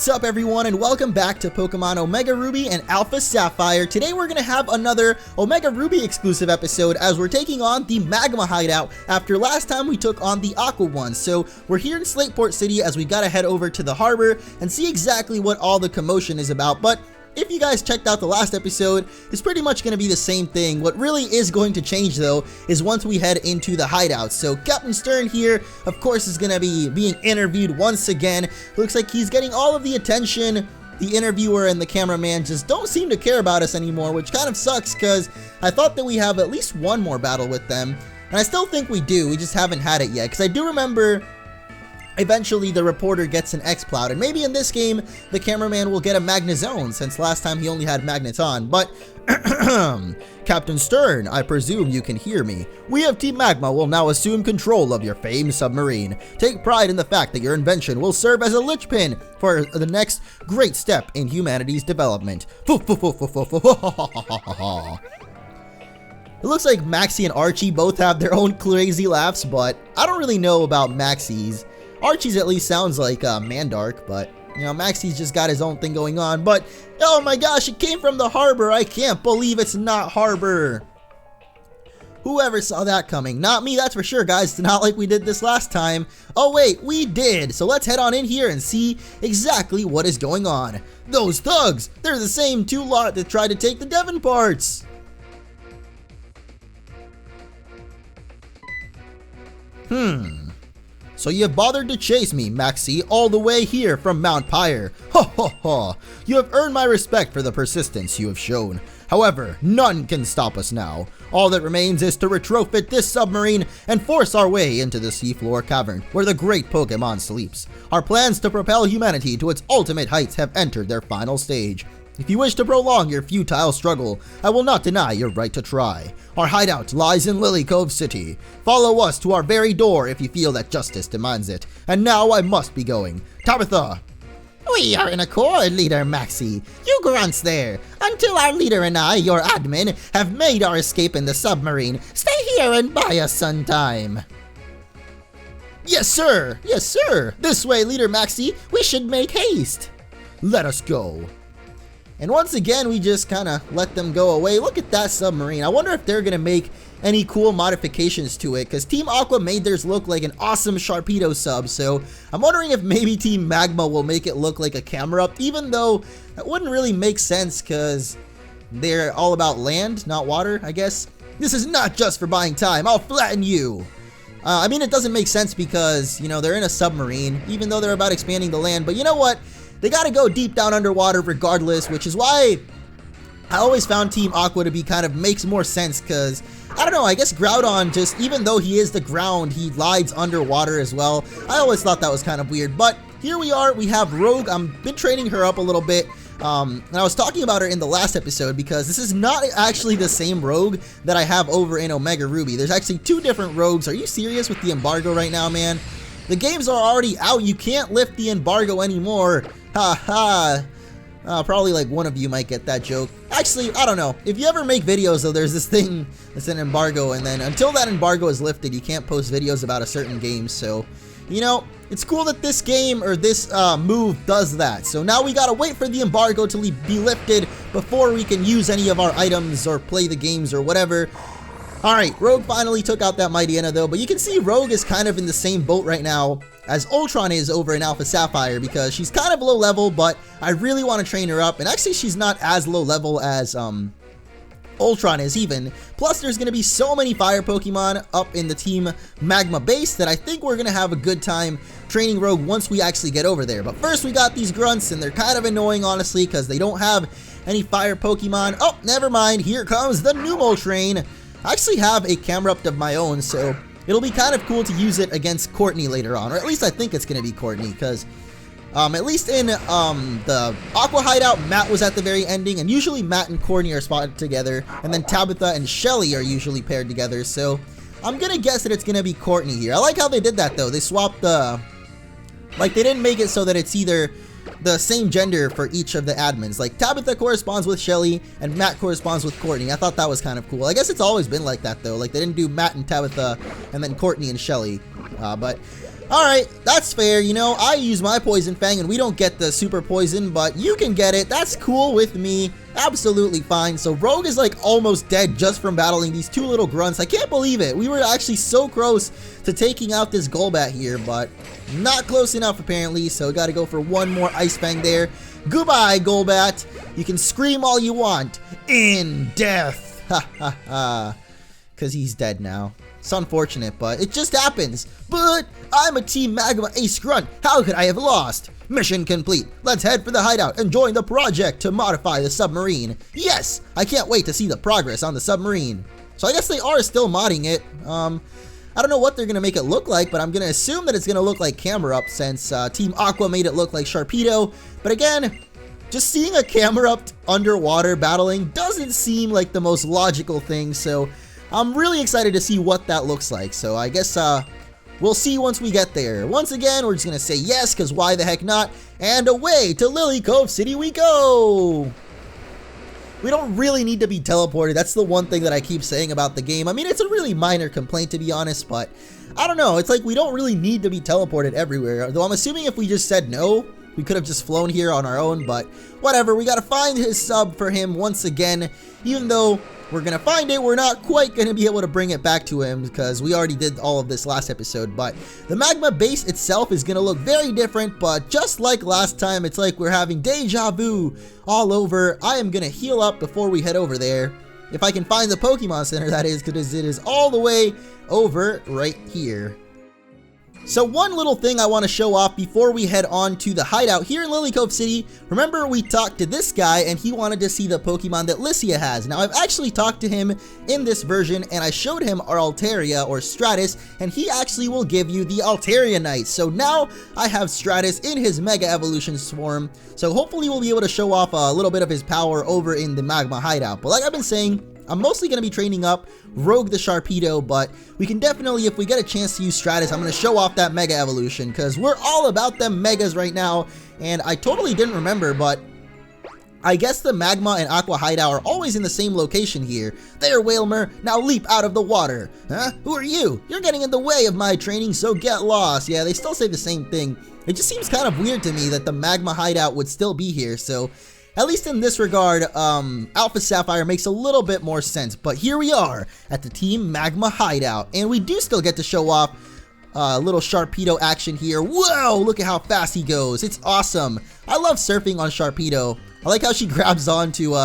What's up everyone, and welcome back to Pokemon Omega Ruby and Alpha Sapphire. Today we're going to have another Omega Ruby exclusive episode as we're taking on the Magma Hideout after last time we took on the Aqua one. So we're here in Slateport City as we got to head over to the harbor and see exactly what all the commotion is about. But if you guys checked out the last episode, it's pretty much going to be the same thing. What really is going to change though is once we head into the hideout. So Captain Stern here, of course, is going to be being interviewed once again. Looks like he's getting all of the attention. The interviewer and the cameraman just don't seem to care about us anymore, which kind of sucks because I thought that we have at least one more battle with them. And I still think we do, we just haven't had it yet. Because I do remember eventually the reporter gets an X-Cloud, and maybe in this game the cameraman will get a Magnezone, since last time he only had Magneton. But Captain Stern, I presume you can hear me. We of Team Magma will now assume control of your famed submarine. Take pride in the fact that your invention will serve as a linchpin for the next great step in humanity's development. It looks like Maxie and Archie both have their own crazy laughs, but I don't really know about Maxie's. Archie's at least sounds like Mandark, but, you know, Maxie's just got his own thing going on. But, oh my gosh, it came from the harbor. I can't believe it's not harbor. Whoever saw that coming? Not me, that's for sure, guys. It's not like we did this last time. Oh wait, we did. So let's head on in here and see exactly what is going on. Those thugs, they're the same two lot that tried to take the Devon parts. So you have bothered to chase me, Maxie, all the way here from Mount Pyre. Ha ha ha. You have earned my respect for the persistence you have shown. However, none can stop us now. All that remains is to retrofit this submarine and force our way into the seafloor cavern where the great Pokemon sleeps. Our plans to propel humanity to its ultimate heights have entered their final stage. If you wish to prolong your futile struggle, I will not deny your right to try. Our hideout lies in Lilycove City. Follow us to our very door if you feel that justice demands it. And now I must be going. Tabitha! We are in accord, Leader Maxie. You grunts there. Until our leader and I, your admin, have made our escape in the submarine, stay here and buy us some time. Yes, sir! Yes, sir! This way, Leader Maxie. We should make haste. Let us go. And once again, we just kind of let them go away. Look at that submarine. I wonder if they're going to make any cool modifications to it, because Team Aqua made theirs look like an awesome Sharpedo sub. So I'm wondering if maybe Team Magma will make it look like a camera up, even though that wouldn't really make sense because they're all about land, not water, I guess. This is not just for buying time. I'll flatten you. I mean, it doesn't make sense because, you know, they're in a submarine, even though they're about expanding the land. But you know what? They gotta go deep down underwater regardless, which is why I always found Team Aqua to be kind of makes more sense, because, I don't know, I guess Groudon just, even though he is the ground, he glides underwater as well. I always thought that was kind of weird, but here we are, we have Rogue. I've been training her up a little bit, and I was talking about her in the last episode because this is not actually the same Rogue that I have over in Omega Ruby. There's actually two different Rogues. Are you serious with the embargo right now, man? The games are already out. You can't lift the embargo anymore. Ha ha. Probably like one of you might get that joke. Actually, I don't know. If you ever make videos though, there's this thing that's an embargo, and then until that embargo is lifted, you can't post videos about a certain game. So, you know, it's cool that this game or this move does that. So now we gotta wait for the embargo to be lifted before we can use any of our items or play the games or whatever. Alright, Rogue finally took out that Mightyena though, but you can see Rogue is kind of in the same boat right now as Ultron is over in Alpha Sapphire, because she's kind of low level, but I really want to train her up. And actually she's not as low level as Ultron is even. Plus there's going to be so many fire Pokemon up in the Team Magma base that I think we're going to have a good time training Rogue once we actually get over there. But first we got these grunts, and they're kind of annoying honestly because they don't have any fire Pokemon. Oh, never mind, here comes the Numel train. I actually have a camera up of my own, so it'll be kind of cool to use it against Courtney later on, or at least I think it's going to be Courtney, because at least in the Aqua Hideout, Matt was at the very ending, and usually Matt and Courtney are spotted together, and then Tabitha and Shelly are usually paired together, so I'm going to guess that it's going to be Courtney here. I like how they did that, though. They swapped the, like, they didn't make it so that it's either the same gender for each of the admins. Like Tabitha corresponds with Shelly and Matt corresponds with Courtney. I thought that was kind of cool. I guess it's always been like that though. Like they didn't do Matt and Tabitha and then Courtney and Shelly. But Alright, that's fair, you know, I use my Poison Fang and we don't get the super poison, but you can get it. That's cool with me. Absolutely fine. So Rogue is like almost dead just from battling these two little grunts. I can't believe it. We were actually so close to taking out this Golbat here, but not close enough apparently, so got to go for one more Ice Fang there. Goodbye, Golbat. You can scream all you want. In death. Ha ha ha. Because he's dead now. It's unfortunate, but it just happens. But I'm a Team Magma Ace Grunt. How could I have lost? Mission complete. Let's head for the hideout and join the project to modify the submarine. Yes, I can't wait to see the progress on the submarine. So I guess they are still modding it. I don't know what they're going to make it look like, but I'm going to assume that it's going to look like Camerupt since Team Aqua made it look like Sharpedo. But again, just seeing a Camerupt underwater battling doesn't seem like the most logical thing, so I'm really excited to see what that looks like. So I guess we'll see once we get there. Once again, we're just going to say yes, because why the heck not? And away to Lilycove City we go! We don't really need to be teleported. That's the one thing that I keep saying about the game. I mean, it's a really minor complaint to be honest, but I don't know. It's like we don't really need to be teleported everywhere. Though I'm assuming if we just said no, we could have just flown here on our own, but whatever. We got to find his sub for him once again. Even though we're going to find it, we're not quite going to be able to bring it back to him because we already did all of this last episode. But the magma base itself is going to look very different, but just like last time, it's like we're having deja vu all over. I am going to heal up before we head over there. If I can find the Pokemon Center, that is, because it is all the way over right here. So one little thing I want to show off before we head on to the hideout here in Lilycove City. Remember we talked to this guy and he wanted to see the Pokemon that Licia has. Now I've actually talked to him in this version and I showed him our Altaria or Stratus and he actually will give you the Altaria Knight. So now I have Stratus in his Mega Evolution form. So hopefully we'll be able to show off a little bit of his power over in the Magma Hideout. But like I've been saying, I'm mostly going to be training up Rogue the Sharpedo, but we can definitely, if we get a chance to use Stratus, I'm going to show off that Mega Evolution, because we're all about them Megas right now, and I totally didn't remember, but I guess the Magma and Aqua Hideout are always in the same location here. There, Whalmer, now leap out of the water. Huh? Who are you? You're getting in the way of my training, so get lost. Yeah, they still say the same thing. It just seems kind of weird to me that the Magma Hideout would still be here, so at least in this regard, Alpha Sapphire makes a little bit more sense. But here we are at the Team Magma Hideout, and we do still get to show off little Sharpedo action here. Whoa, look at how fast he goes. It's awesome. I love surfing on Sharpedo. I like how she grabs onto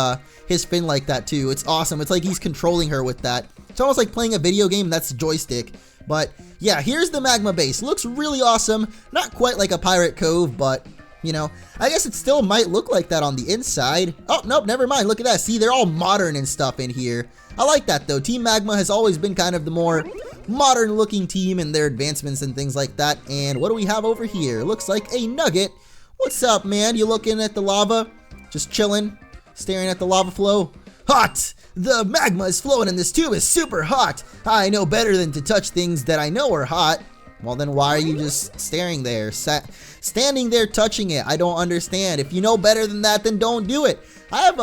his fin like that too. It's awesome. It's like he's controlling her with that. It's almost like playing a video game that's joystick. But yeah, here's the Magma base. Looks really awesome. Not quite like a Pirate Cove, but you know, I guess it still might look like that on the inside. Oh, nope, never mind. Look at that. See, they're all modern and stuff in here. I like that, though. Team Magma has always been kind of the more modern-looking team in their advancements and things like that. And what do we have over here? Looks like a nugget. What's up, man? You looking at the lava? Just chilling? Staring at the lava flow? Hot! The magma is flowing in this tube is super hot. I know better than to touch things that I know are hot. Well, then why are you just staring there, standing there touching it? I don't understand. If you know better than that, then don't do it. I have,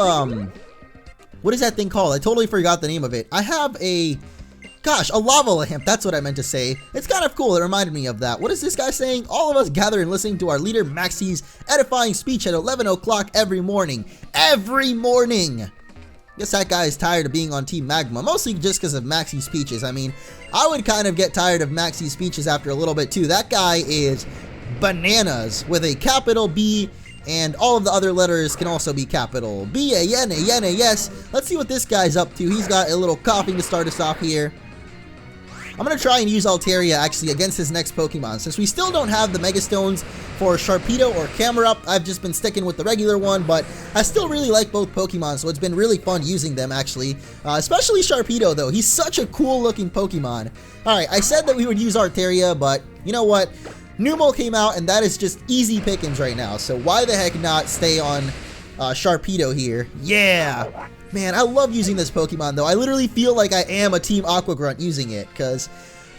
what is that thing called? I totally forgot the name of it. I have a lava lamp. That's what I meant to say. It's kind of cool. It reminded me of that. What is this guy saying? All of us gather and listen to our leader Maxie's edifying speech at 11 o'clock every morning. Every morning! Guess that guy is tired of being on Team Magma, mostly just because of Maxie's speeches. I mean, I would kind of get tired of Maxie's speeches after a little bit too. That guy is bananas with a capital B, and all of the other letters can also be capital. B-A-N-A-N-A-S. Let's see what this guy's up to. He's got a little coughing to start us off here. I'm going to try and use Altaria actually against his next Pokemon. Since we still don't have the Mega Stones for Sharpedo or Camerupt, I've just been sticking with the regular one, but I still really like both Pokemon, so it's been really fun using them actually. Especially Sharpedo though, he's such a cool looking Pokemon. Alright, I said that we would use Altaria, but you know what? Numel came out and that is just easy pickings right now, so why the heck not stay on Sharpedo here? Yeah! Man, I love using this Pokemon, though. I literally feel like I am a Team Aqua Grunt using it, because,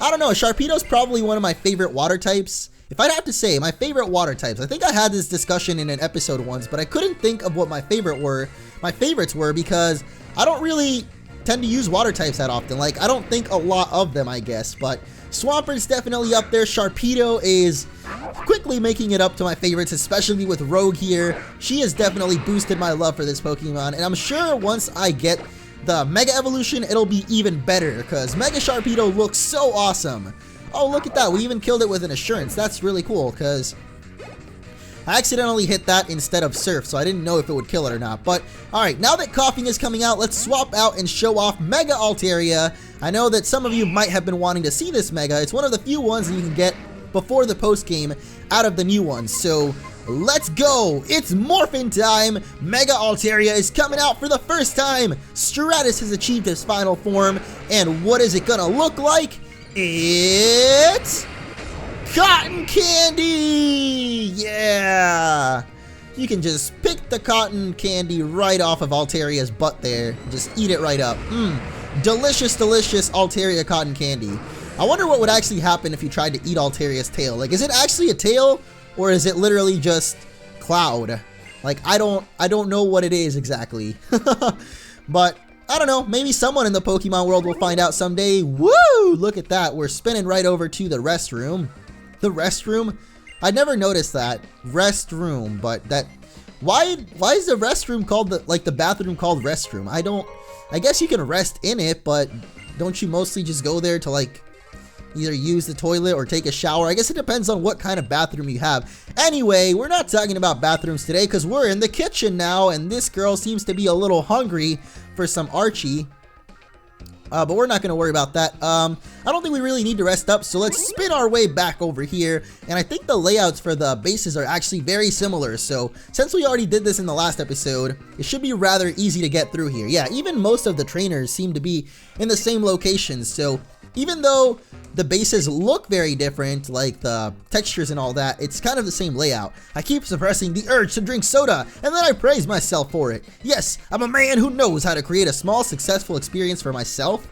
I don't know, Sharpedo's probably one of my favorite water types. If I'd have to say, my favorite water types, I think I had this discussion in an episode once, but I couldn't think of what my favorites were, because I don't really tend to use water types that often. Like, I don't think a lot of them, I guess, but Swampert definitely up there. Sharpedo is quickly making it up to my favorites, especially with Rogue here. She has definitely boosted my love for this Pokemon, and I'm sure once I get the Mega Evolution, it'll be even better, because Mega Sharpedo looks so awesome. Oh, look at that. We even killed it with an Assurance. That's really cool, because I accidentally hit that instead of Surf, so I didn't know if it would kill it or not. But, alright, now that Coughing is coming out, let's swap out and show off Mega Altaria. I know that some of you might have been wanting to see this Mega. It's one of the few ones that you can get before the post-game out of the new ones. So, let's go! It's Morphin time! Mega Altaria is coming out for the first time! Stratus has achieved his final form, and what is it gonna look like? It's cotton candy! Yeah! You can just pick the cotton candy right off of Altaria's butt there. Just eat it right up. Delicious, delicious Altaria cotton candy. I wonder what would actually happen if you tried to eat Altaria's tail. Like, is it actually a tail? Or is it literally just cloud? Like, I don't know what it is exactly. But I don't know, maybe someone in the Pokemon world will find out someday. Woo! Look at that. We're spinning right over to the restroom. The restroom? I never noticed that. Restroom, but that... Why is the restroom called the bathroom called restroom? I guess you can rest in it, but don't you mostly just go there to like either use the toilet or take a shower? I guess it depends on what kind of bathroom you have. Anyway, we're not talking about bathrooms today because we're in the kitchen now, and this girl seems to be a little hungry for some Archie. But we're not going to worry about that. I don't think we really need to rest up, so let's spin our way back over here. And I think the layouts for the bases are actually very similar, so since we already did this in the last episode, it should be rather easy to get through here. Yeah, even most of the trainers seem to be in the same locations, so even though the bases look very different, like the textures and all that, it's kind of the same layout. I keep suppressing the urge to drink soda, and then I praise myself for it. Yes, I'm a man who knows how to create a small, successful experience for myself.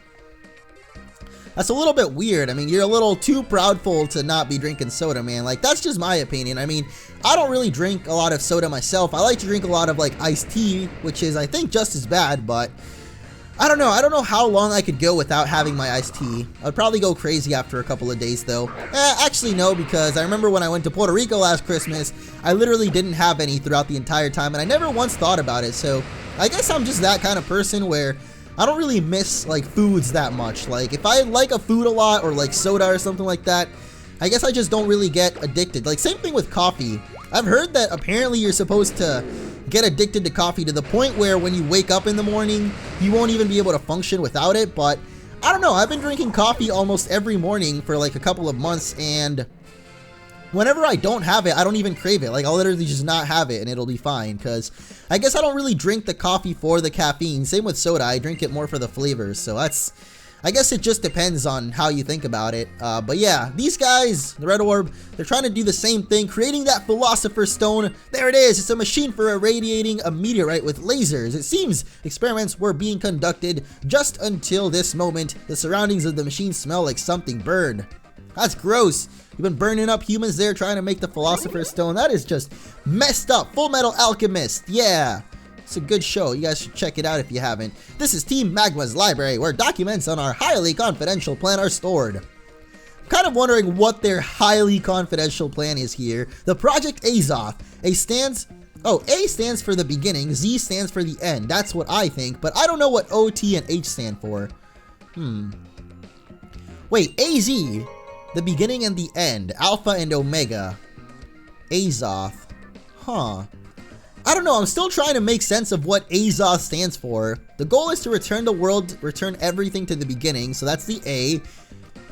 That's a little bit weird. I mean, you're a little too proudful to not be drinking soda, man. Like, that's just my opinion. I mean, I don't really drink a lot of soda myself. I like to drink a lot of, like, iced tea, which is, I think, just as bad, but I don't know. I don't know how long I could go without having my iced tea. I'd probably go crazy after a couple of days, though. Actually, no, because I remember when I went to Puerto Rico last Christmas, I literally didn't have any throughout the entire time, and I never once thought about it, so I guess I'm just that kind of person where I don't really miss, like, foods that much. Like, if I like a food a lot, or, like, soda or something like that, I guess I just don't really get addicted. Like, same thing with coffee. I've heard that apparently you're supposed to get addicted to coffee to the point where when you wake up in the morning, you won't even be able to function without it, but I don't know. I've been drinking coffee almost every morning for, like, a couple of months, and whenever I don't have it, I don't even crave it. Like, I'll literally just not have it, and it'll be fine, because I guess I don't really drink the coffee for the caffeine. Same with soda. I drink it more for the flavors, so that's... I guess it just depends on how you think about it. But yeah, these guys, the Red Orb, they're trying to do the same thing, creating that Philosopher's Stone. There it is. It's a machine for irradiating a meteorite with lasers. It seems experiments were being conducted just until this moment. The surroundings of the machine smell like something burned. That's gross. You've been burning up humans there trying to make the Philosopher's Stone. That is just messed up. Full Metal Alchemist. Yeah. It's a good show. You guys should check it out if you haven't. This is Team Magma's library, where documents on our highly confidential plan are stored. I'm kind of wondering what their highly confidential plan is here. The Project Azoth. A stands for the beginning, Z stands for the end. That's what I think, but I don't know what O, T, and H stand for. Wait, AZ. The beginning and the end. Alpha and Omega. Azoth. Huh. I don't know, I'm still trying to make sense of what Azoth stands for. The goal is to return the world, return everything to the beginning, so that's the A.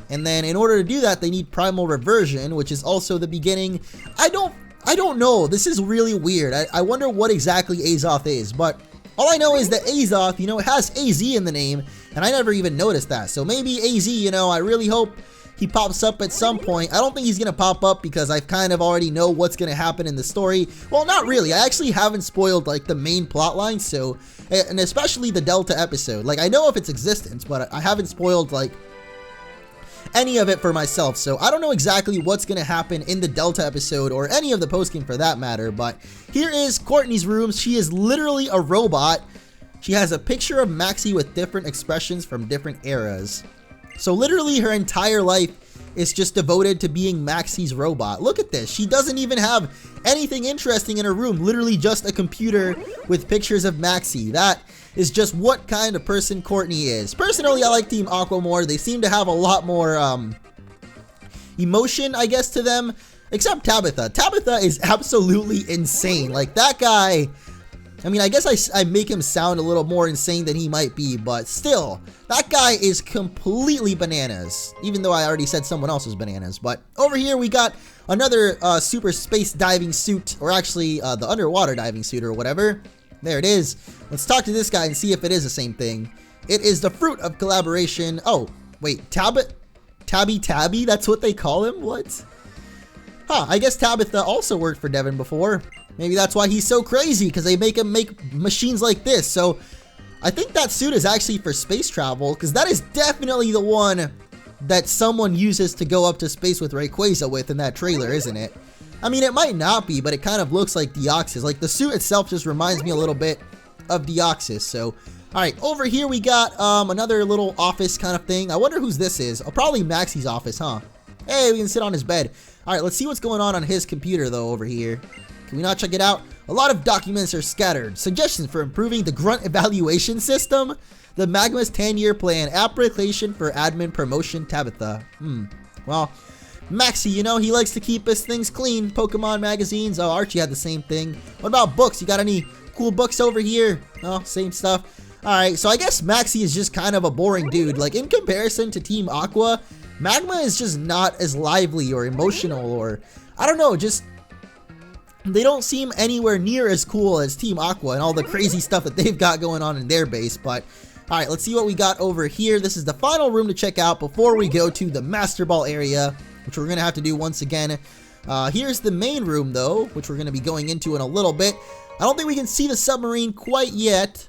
And then in order to do that, they need primal reversion, which is also the beginning. I don't know, this is really weird. I wonder what exactly Azoth is, but all I know is that Azoth, you know, it has AZ in the name, and I never even noticed that. So maybe AZ, you know, I really hope he pops up at some point. I don't think he's going to pop up because I kind of already know what's going to happen in the story. Well, not really. I actually haven't spoiled, like, the main plot line, so, and especially the Delta episode. Like, I know of its existence, but I haven't spoiled, like, any of it for myself, so I don't know exactly what's going to happen in the Delta episode, or any of the post-game for that matter, but here is Courtney's room. She is literally a robot. She has a picture of Maxie with different expressions from different eras. So literally her entire life is just devoted to being Maxie's robot. Look at this. She doesn't even have anything interesting in her room. Literally just a computer with pictures of Maxie. That is just what kind of person Courtney is. Personally, I like Team Aqua more. They seem to have a lot more emotion, I guess, to them. Except Tabitha. Tabitha is absolutely insane. Like, that guy... I mean, I guess I make him sound a little more insane than he might be, but still, that guy is completely bananas, even though I already said someone else was bananas. But over here, we got another super space diving suit, or actually the underwater diving suit or whatever. There it is. Let's talk to this guy and see if it is the same thing. It is the fruit of collaboration. Oh, wait, Tabby? That's what they call him? What? Huh, I guess Tabitha also worked for Devin before. Maybe that's why he's so crazy, because they make him make machines like this. So I think that suit is actually for space travel, because that is definitely the one that someone uses to go up to space with Rayquaza with in that trailer, isn't it? I mean, it might not be, but it kind of looks like Deoxys. Like, the suit itself just reminds me a little bit of Deoxys. So, alright, over here we got another little office kind of thing. I wonder whose this is. Oh, probably Maxie's office, huh? Hey, we can sit on his bed. Alright, let's see what's going on his computer, though, over here. Can we not check it out? A lot of documents are scattered. Suggestions for improving the grunt evaluation system? The Magma's 10-year plan. Application for admin promotion Tabitha. Well, Maxie, you know, he likes to keep his things clean. Pokemon magazines. Oh, Archie had the same thing. What about books? You got any cool books over here? Oh, same stuff. Alright, so I guess Maxie is just kind of a boring dude. Like, in comparison to Team Aqua, Magma is just not as lively or emotional or... I don't know, just... They don't seem anywhere near as cool as Team Aqua and all the crazy stuff that they've got going on in their base. But, alright, let's see what we got over here. This is the final room to check out before we go to the Master Ball area, which we're going to have to do once again. Here's the main room, though, which we're going to be going into in a little bit. I don't think we can see the submarine quite yet.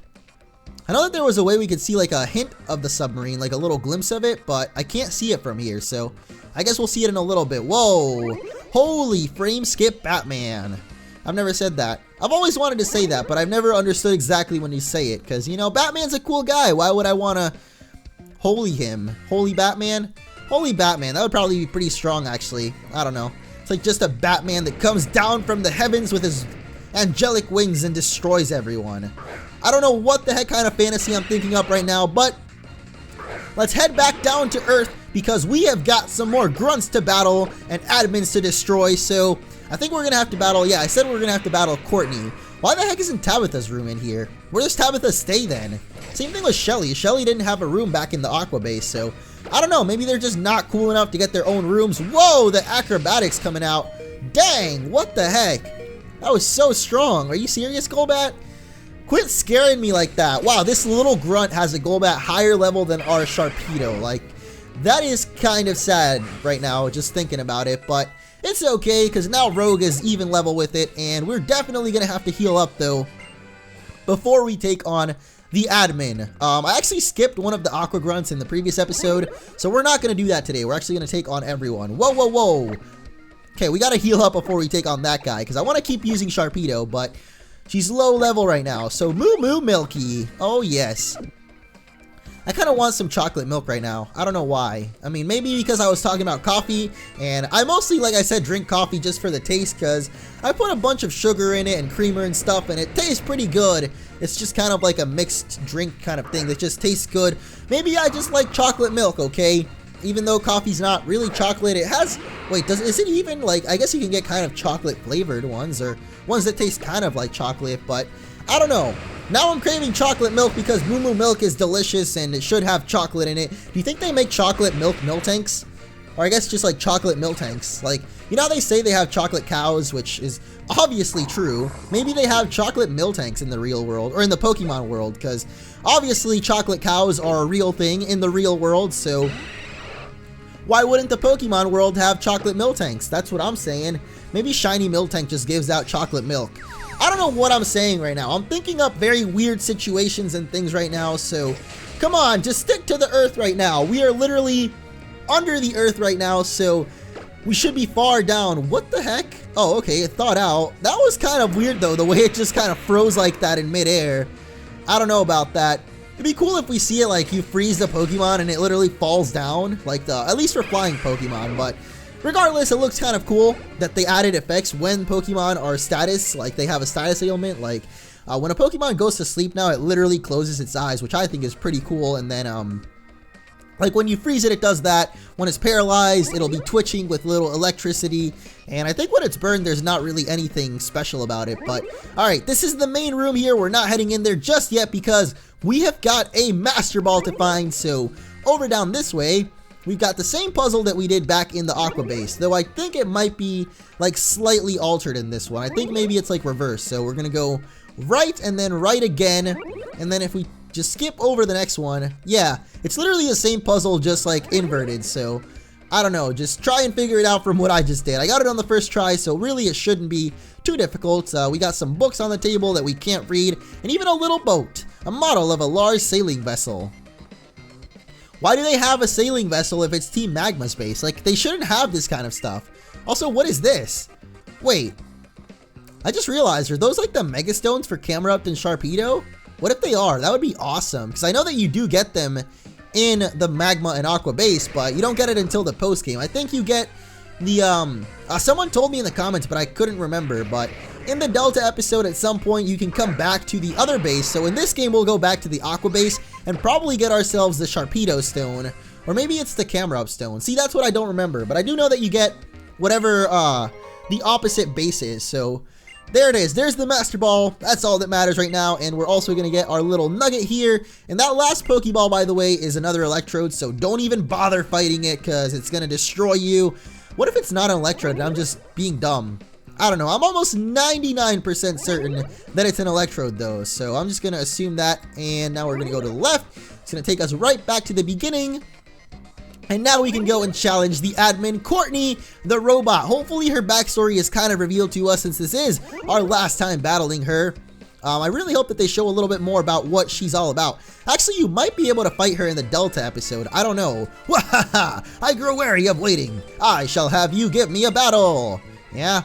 I know that there was a way we could see, like, a hint of the submarine, like a little glimpse of it, but I can't see it from here, so I guess we'll see it in a little bit. Whoa! Holy frame skip Batman. I've never said that. I've always wanted to say that, but I've never understood exactly when you say it, because, you know, Batman's a cool guy. Why would I want to holy him? Holy Batman? Holy Batman. That would probably be pretty strong, actually. I don't know. It's like just a Batman that comes down from the heavens with his angelic wings and destroys everyone. I don't know what the heck kind of fantasy I'm thinking up right now, but let's head back down to Earth because we have got some more grunts to battle and admins to destroy, so I think we're going to have to battle, yeah, I said we're going to have to battle Courtney. Why the heck isn't Tabitha's room in here? Where does Tabitha stay then? Same thing with Shelly. Shelly didn't have a room back in the Aqua base, so I don't know, maybe they're just not cool enough to get their own rooms. Whoa, the acrobatics coming out. Dang, what the heck? That was so strong. Are you serious, Golbat? Quit scaring me like that. Wow, this little grunt has a Golbat higher level than our Sharpedo. Like, that is kind of sad right now, just thinking about it, but it's okay, because now Rogue is even level with it, and we're definitely going to have to heal up, though, before we take on the admin. I actually skipped one of the Aqua Grunts in the previous episode, so we're not going to do that today. We're actually going to take on everyone. Whoa, whoa, whoa. Okay, we got to heal up before we take on that guy, because I want to keep using Sharpedo, but she's low level right now. So, Moo Moo Milky. Oh, yes. I kind of want some chocolate milk right now. I don't know why. I mean, maybe because I was talking about coffee, and I mostly, like I said, drink coffee just for the taste, because I put a bunch of sugar in it and creamer and stuff, and it tastes pretty good. It's just kind of like a mixed drink kind of thing that just tastes good. Maybe I just like chocolate milk, okay? Even though coffee's not really chocolate, it has... Wait, is it even, like... I guess you can get kind of chocolate-flavored ones, or ones that taste kind of like chocolate, but I don't know. Now I'm craving chocolate milk because Moo Moo Milk is delicious and it should have chocolate in it. Do you think they make chocolate milk tanks? Or I guess just like chocolate milk tanks. Like, you know how they say they have chocolate cows, which is obviously true. Maybe they have chocolate milk tanks in the real world, or in the Pokemon world, because obviously chocolate cows are a real thing in the real world, so why wouldn't the Pokemon world have chocolate milk tanks? That's what I'm saying. Maybe Shiny Miltank just gives out chocolate milk. I don't know what I'm saying right now. I'm thinking up very weird situations and things right now, so come on, just stick to the Earth right now. We are literally under the Earth right now, so we should be far down. What the heck? Oh, okay, it thawed out. That was kind of weird, though, the way it just kind of froze like that in midair. I don't know about that. It'd be cool if we see it like you freeze the Pokemon and it literally falls down, like at least for flying Pokemon, but regardless, it looks kind of cool that they added effects when Pokemon are status, like they have a status ailment, like when a Pokemon goes to sleep now, it literally closes its eyes, which I think is pretty cool, and then like when you freeze it, it does that. When it's paralyzed, it'll be twitching with little electricity. And I think when it's burned, there's not really anything special about it. But alright, this is the main room here. We're not heading in there just yet because we have got a Master Ball to find. So over down this way, we've got the same puzzle that we did back in the Aqua base. Though I think it might be like slightly altered in this one. I think maybe it's like reverse. So we're going to go right and then right again. And then if we just skip over the next one. Yeah, it's literally the same puzzle, just like inverted. So I don't know, just try and figure it out from what I just did. I got it on the first try, so really it shouldn't be too difficult. We got some books on the table that we can't read, and even a little boat, a model of a large sailing vessel. Why do they have a sailing vessel if it's Team Magma's base? Like, they shouldn't have this kind of stuff. Also, what is this? Wait, I just realized, are those like the Mega Stones for Camerupt and Sharpedo? What if they are? That would be awesome, because I know that you do get them in the Magma and Aqua base, but you don't get it until the post game. I think you get the, someone told me in the comments, but I couldn't remember, but in the Delta episode at some point, you can come back to the other base. So in this game, we'll go back to the Aqua base and probably get ourselves the Sharpedo Stone, or maybe it's the Camerupt Stone. See, that's what I don't remember, but I do know that you get whatever, the opposite base is, so there it is. There's the Master Ball. That's all that matters right now. And we're also going to get our little nugget here. And that last Pokeball, by the way, is another Electrode. So don't even bother fighting it because it's going to destroy you. What if it's not an Electrode and I'm just being dumb? I don't know. I'm almost 99% certain that it's an Electrode, though. So I'm just going to assume that. And now we're going to go to the left. It's going to take us right back to the beginning. And now we can go and challenge the admin, Courtney, the robot. Hopefully her backstory is kind of revealed to us since this is our last time battling her. I really hope that they show a little bit more about what she's all about. Actually, you might be able to fight her in the Delta episode. I don't know. Wahaha! I grow wary of waiting. I shall have you give me a battle. Yeah.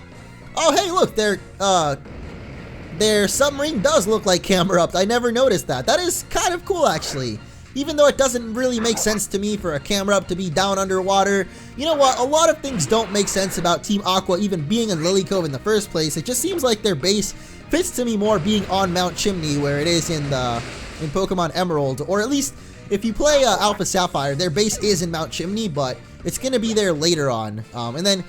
Oh, hey, look, their submarine does look like Camerupt. I never noticed that. That is kind of cool, actually. Even though it doesn't really make sense to me for a Camerupt to be down underwater. You know what? A lot of things don't make sense about Team Aqua even being in Lilycove in the first place. It just seems like their base fits to me more being on Mount Chimney where it is in Pokemon Emerald. Or at least if you play Alpha Sapphire, their base is in Mount Chimney, but it's going to be there later on. And then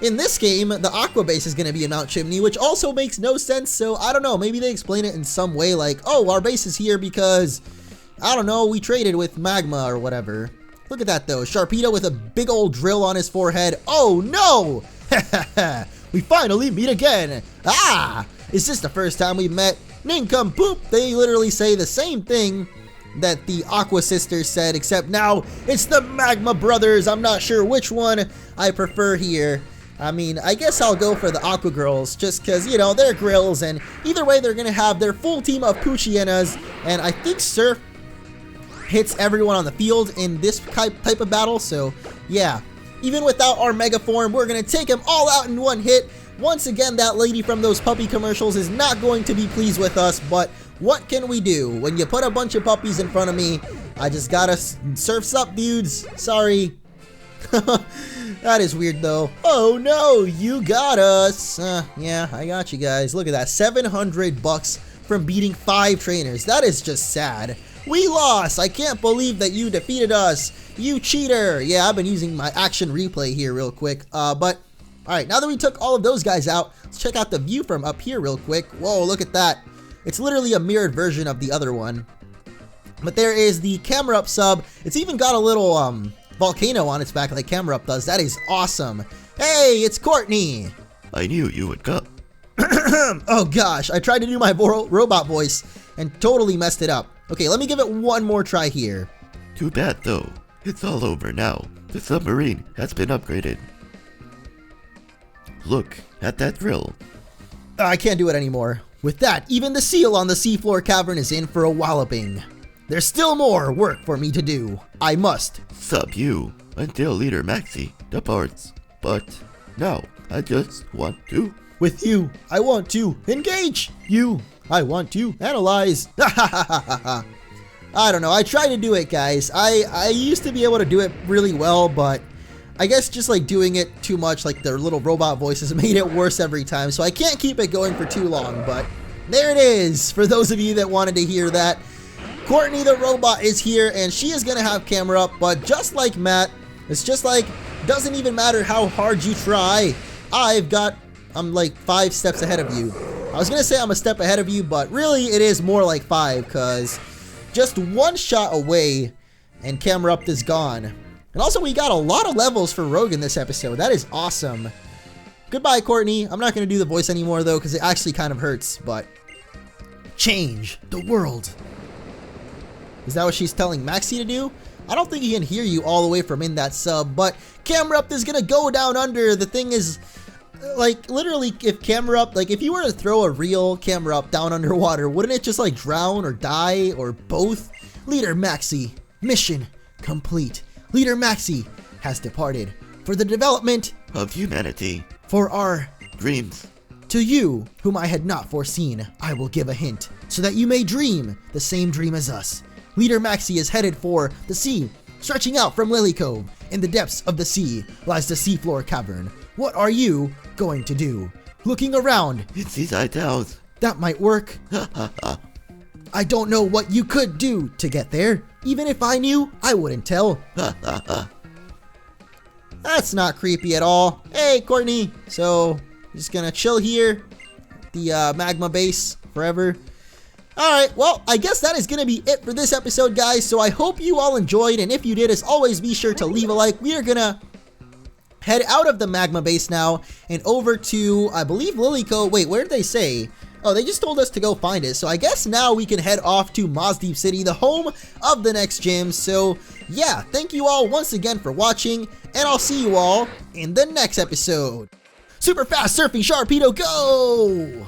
in this game, the Aqua base is going to be in Mount Chimney, which also makes no sense. So I don't know. Maybe they explain it in some way like, oh, our base is here because, I don't know, we traded with Magma or whatever. Look at that, though. Sharpedo with a big old drill on his forehead. Oh, no! We finally meet again. Ah! Is this the first time we've met? Nincompoop! They literally say the same thing that the Aqua sisters said, except now it's the Magma brothers. I'm not sure which one I prefer here. I mean, I guess I'll go for the Aqua girls, just because, you know, they're grills, and either way, they're going to have their full team of Poochienas, and I think Surf hits everyone on the field in this type of battle, so yeah. Even without our Mega Form, we're going to take them all out in one hit. Once again, that lady from those puppy commercials is not going to be pleased with us, but what can we do? When you put a bunch of puppies in front of me, I just gotta Surf's up, dudes. Sorry. That is weird, though. Oh, no, you got us. Yeah, I got you guys. Look at that, 700 bucks from beating 5 trainers. That is just sad. We lost. I can't believe that you defeated us. You cheater. Yeah, I've been using my action replay here real quick. But, alright, now that we took all of those guys out, let's check out the view from up here real quick. Whoa, look at that. It's literally a mirrored version of the other one. But there is the Camerupt sub. It's even got a little, volcano on its back like Camerupt does. That is awesome. Hey, it's Courtney. I knew you would come. Oh gosh, I tried to do my robot voice and totally messed it up. Okay, let me give it one more try here. Too bad though. It's all over now. The submarine has been upgraded. Look at that drill. I can't do it anymore. With that, even the seal on the seafloor cavern is in for a walloping. There's still more work for me to do. I must Sub you until Leader Maxi departs. But now I just want to. With you, I want to engage. You, I want to analyze. I don't know. I try to do it, guys. I used to be able to do it really well, but I guess just like doing it too much, like their little robot voices made it worse every time. So I can't keep it going for too long, but there it is. For those of you that wanted to hear that, Courtney the robot is here and she is going to have camera up, but just like Matt, it's just like, doesn't even matter how hard you try. I'm like 5 steps ahead of you. I was going to say I'm a step ahead of you, but really it is more like 5 because just 1 shot away and camera up is gone. And also we got a lot of levels for Rogue in this episode. That is awesome. Goodbye, Courtney. I'm not going to do the voice anymore though because it actually kind of hurts, but change the world. Is that what she's telling Maxie to do? I don't think he can hear you all the way from in that sub, but camera up is going to go down under. The thing is, like, literally, if camera up, like, if you were to throw a real camera up down underwater, wouldn't it just, like, drown or die or both? Leader Maxie, mission complete. Leader Maxie has departed for the development of humanity. For our dreams. To you, whom I had not foreseen, I will give a hint, so that you may dream the same dream as us. Leader Maxie is headed for the sea. Stretching out from Lilycove, in the depths of the sea, lies the seafloor cavern. What are you going to do? Looking around. It's these towers. That might work. I don't know what you could do to get there. Even if I knew, I wouldn't tell. That's not creepy at all. Hey, Courtney. So, just gonna chill here at the magma base forever. Alright, well, I guess that is going to be it for this episode, guys. So I hope you all enjoyed, and if you did, as always, be sure to leave a like. We are going to head out of the magma base now and over to, I believe, Lilycove. Wait, where did they say? Oh, they just told us to go find it. So I guess now we can head off to Mazdeep City, the home of the next gym. So, yeah, thank you all once again for watching, and I'll see you all in the next episode. Super fast surfing Sharpedo, go!